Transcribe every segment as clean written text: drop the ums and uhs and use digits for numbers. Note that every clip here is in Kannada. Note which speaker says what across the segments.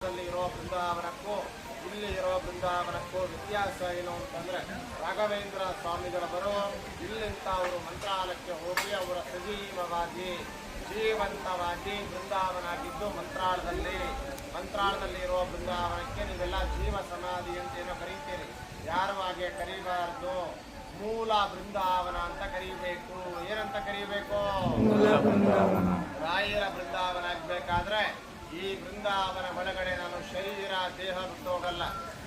Speaker 1: ಮಂತ್ರಾಳದಲ್ಲಿ ಇರೋ ಬೃಂದಾವನಕ್ಕೂ ಇಲ್ಲಿ ಇರೋ ಬೃಂದಾವನಕ್ಕೂ ವ್ಯತ್ಯಾಸ ಏನು ಅಂತಂದರೆ, ರಾಘವೇಂದ್ರ ಸ್ವಾಮಿಗಳವರು ಇಲ್ಲಿಂದ ಅವರು ಮಂತ್ರಾಲಯಕ್ಕೆ ಹೋಗಿ ಅವರ ಸಜೀವವಾಗಿ ಜೀವಂತವಾಗಿ ಬೃಂದಾವನ ಆಗಿದ್ದು ಮಂತ್ರಾಳದಲ್ಲಿ ಇರೋ ಬೃಂದಾವನಕ್ಕೆ ನೀವೆಲ್ಲ ಜೀವ ಸಮಾಧಿ ಅಂತೇನೋ ಕರೀತೀರಿ. ಯಾರು ಹಾಗೆ ಕರೀಬಾರ್ದು, ಮೂಲ ಬೃಂದಾವನ ಅಂತ ಕರೀಬೇಕು. ಏನಂತ ಕರೀಬೇಕು? ರಾಯರ ಬೃಂದಾವನ ಆಗ್ಬೇಕಾದ್ರೆ ಈ ಬೃಂದಾವನ ಒಳಗಡೆ ನಾನು ಶರೀರ ದೇಹ ಬಿಟ್ಟೋಗಲ್ಲ,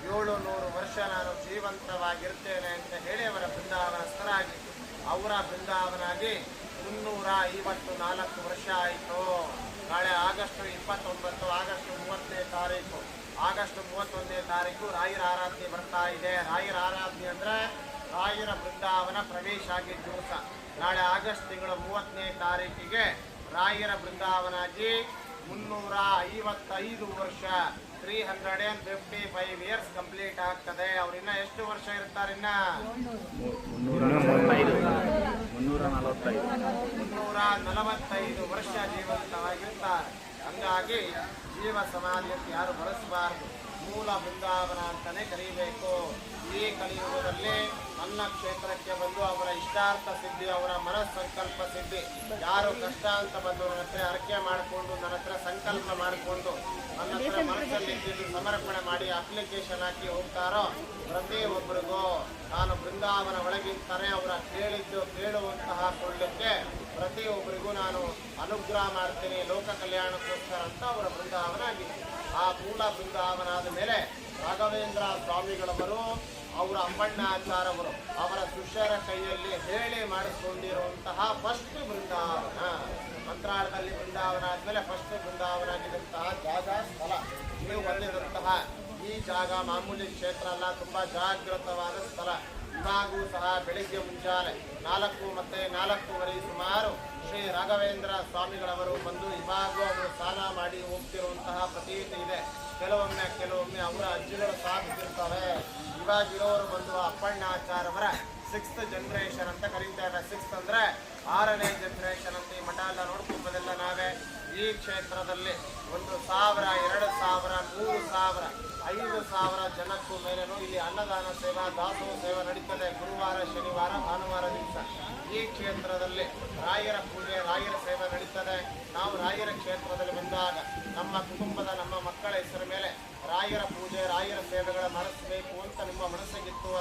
Speaker 1: 700 ವರ್ಷ ನಾನು ಜೀವಂತವಾಗಿರ್ತೇನೆ ಅಂತ ಹೇಳಿ ಅವರ ಬೃಂದಾವನಸ್ಥರಾಗಿ ಅವರ ಬೃಂದಾವನಾಗಿ 354 ವರ್ಷ ಆಯಿತು. ನಾಳೆ ಆಗಸ್ಟ್ 29, ಆಗಸ್ಟ್ 30ನೇ ತಾರೀಕು, ಆಗಸ್ಟ್ 31ನೇ ತಾರೀಕು ರಾಯರ ಆರಾಧನೆ ಬರ್ತಾ ಇದೆ. ರಾಯರ ಆರಾಧನೆ ಅಂದರೆ ರಾಯರ ಬೃಂದಾವನ ಪ್ರವೇಶ ಆಗಿದ್ದ ದಿವಸ. ನಾಳೆ ಆಗಸ್ಟ್ ತಿಂಗಳ 30ನೇ ತಾರೀಕಿಗೆ ರಾಯರ ಬೃಂದಾವನಾಗಿ 355 ವರ್ಷ 355 ಇಯರ್ಸ್ ಕಂಪ್ಲೀಟ್ ಆಗ್ತದೆ. ಅವ್ರಿನ್ನ ಎಷ್ಟು ವರ್ಷ ಇರ್ತಾರೆ? 345 ವರ್ಷ ಜೀವಂತವಾಗಿರ್ತಾರೆ. ಹಂಗಾಗಿ ಜೀವ ಸಮಾಧಿ ಅಂತ ಯಾರು ಬಳಸಬಾರ್ದು, ಮೂಲ ಬೃಂದಾವನ ಅಂತಾನೆ ಕರೀಬೇಕು. ಈ ಕಲಿಯುಗದಲ್ಲಿ ನನ್ನ ಕ್ಷೇತ್ರಕ್ಕೆ ಬಂದು ಅವರ ಇಷ್ಟಾರ್ಥ ಸಿದ್ಧಿ, ಅವರ ಮನಸ್ಸಂಕಲ್ಪ ಸಿದ್ಧಿ, ಯಾರು ಕಷ್ಟ ಅಂತ ಬಂದು ನನ್ನ ಹತ್ರ ಅರಕೆ ಮಾಡಿಕೊಂಡು, ನನ್ನ ಹತ್ರ ಸಂಕಲ್ಪ ಮಾಡಿಕೊಂಡು, ನನ್ನ ಹತ್ರ ಮನಸ್ಸಲ್ಲಿ ಸಮರ್ಪಣೆ ಮಾಡಿ ಅಪ್ಲಿಕೇಶನ್ ಹಾಕಿ ಹೋಗ್ತಾರೋ ಪ್ರತಿಯೊಬ್ಬರಿಗೂ ನಾನು ಬೃಂದಾವನ ಒಳಗಿಂತಾನೆ ಅವರ ಕೇಳುವಂತಹ ಕೊಳ್ಳಕ್ಕೆ ಪ್ರತಿಯೊಬ್ಬರಿಗೂ ನಾನು ಅನುಗ್ರಹ ಮಾಡ್ತೀನಿ ಲೋಕ ಕಲ್ಯಾಣಕ್ಕೋಸ್ಕರ ಅಂತ ಅವರ ಬೃಂದಾವನ ಆಗಿದೆ. ಆ ಮೂಲ ಬೃಂದಾವನ ಆದ ಮೇಲೆ ರಾಘವೇಂದ್ರ ಸ್ವಾಮಿಗಳವರು, ಅವರ ಅಮ್ಮಣ್ಣಾಚಾರ್ಯವರು ಅವರ ಶಿಷ್ಯರ ಕೈಯಲ್ಲಿ ಹೇಳಿ ಮಾಡಿಸಿಕೊಂಡಿರುವಂತಹ ಫಸ್ಟ್ ಬೃಂದಾವನ. ಮಂತ್ರಾಳದಲ್ಲಿ ಬೃಂದಾವನ ಆದಮೇಲೆ ಫಸ್ಟ್ ಬೃಂದಾವನ ಆಗಿದ್ದಂತಹ ಜಾಗ ಸ್ಥಳ. ನೀವು ಬಂದಿರುವಂತಹ ಈ ಜಾಗ ಮಾಮೂಲಿ ಕ್ಷೇತ್ರ ಅಲ್ಲ, ತುಂಬ ಜಾಗೃತವಾದ ಸ್ಥಳ. ಇವಾಗೂ ಸಹ ಬೆಳಿಗ್ಗೆ ಮುಂಜಾನೆ 4 ಮತ್ತು 4:15 ಸುಮಾರು ಶ್ರೀ ರಾಘವೇಂದ್ರ ಸ್ವಾಮಿಗಳವರು ಬಂದು ಇವಾಗೂ ಅವರು ಸ್ನಾನ ಮಾಡಿ ಹೋಗ್ತಿರುವಂತಹ ಪ್ರತೀತಿ ಇದೆ. ಕೆಲವೊಮ್ಮೆ ಅವರ ಅಜ್ಜಿಗಳು ಸಾಗುತ್ತಿರ್ತವೆ. ಇವಾಗಿರೋರು ಬಂದು ಅಪ್ಪಣ್ಣಾಚಾರ್ಯವರ 6th ಜನರೇಷನ್ ಅಂತ ಕರೀತಾರೆ. 6th ಅಂದರೆ 6ನೇ ಜನರೇಷನ್ ಅಂತ ಈ ಮಠ ಎಲ್ಲ ನೋಡ್ಕೊಂಬದೆಲ್ಲ ನಾವೇ. ಈ ಕ್ಷೇತ್ರದಲ್ಲಿ 1,000, 2,000, 3,000, 5,000 ಜನಕ್ಕೂ ಮೇಲೇನೂ ಇಲ್ಲಿ ಅನ್ನದಾನ ಸೇವಾ, ದಾಸೋಹ ಸೇವೆ ನಡೀತದೆ. ಗುರುವಾರ, ಶನಿವಾರ, ಭಾನುವಾರ ದಿವಸ ಈ ಕ್ಷೇತ್ರದಲ್ಲಿ ರಾಯರ ಪೂಜೆ, ರಾಯರ ಸೇವೆ ನಡೀತದೆ. ನಾವು ರಾಯರ ಕ್ಷೇತ್ರದಲ್ಲಿ ಬಂದಾಗ ನಮ್ಮ ಕುಟುಂಬದ, ನಮ್ಮ ಮಕ್ಕಳ ಹೆಸರ ಮೇಲೆ ರಾಯರ ಪೂಜೆ, ರಾಯರ ಸೇವೆಗಳ ಮಾಡಿಸಬೇಕು ಅಂತ ನಿಮ್ಮ ಮನಸ್ಸಿಗಿತ್ತು